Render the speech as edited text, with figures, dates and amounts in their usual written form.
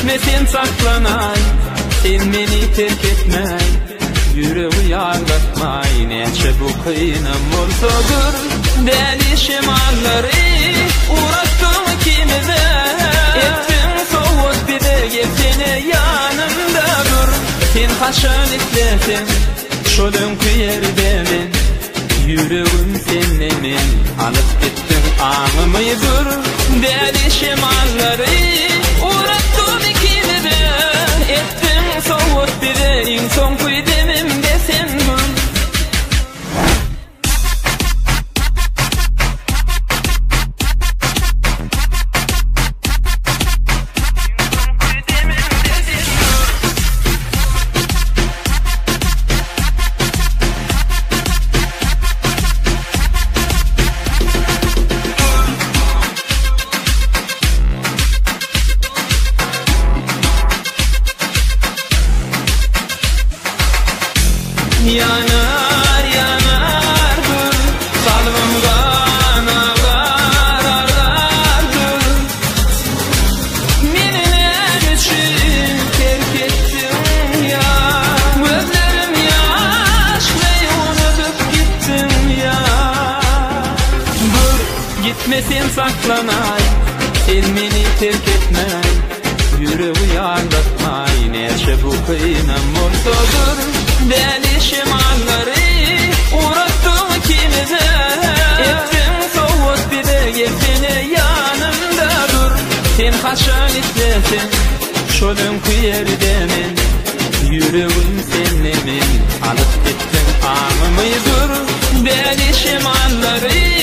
gitmesin saklanay, sen meni terk etmey, yüreği yağlatmay. Neçe bu kıyınım olsadır, deli şemalları uğraştım kimide. Ettim soğut bir de gel seni yanımda dur. Sen kaşan etlesin, şolun yerdemin, yüreğim senemin. Alıp gittin ağımı dur, deli şemalları uğraştım ikimide. Ettim soğut bir de son kuydemim de sen dur. Yanar yanar dur, kalbimga ağlar dur. Meni ne üçün terk ettin ya, gözlerim yaşlı unutup gittin ya. Dur gitmesin saklanay, sen meni terk etmey, yüreği yağlatmay. Neçe bu kıyınım olsadır, deli şemalları uğraştım ikimize. Ettim soğut bir de gel seni yanımda dur. Sen kaşan etlesin, şolun yerdemin, yüreğim senemin. Alıp gittin ağımı dur, deli şemalları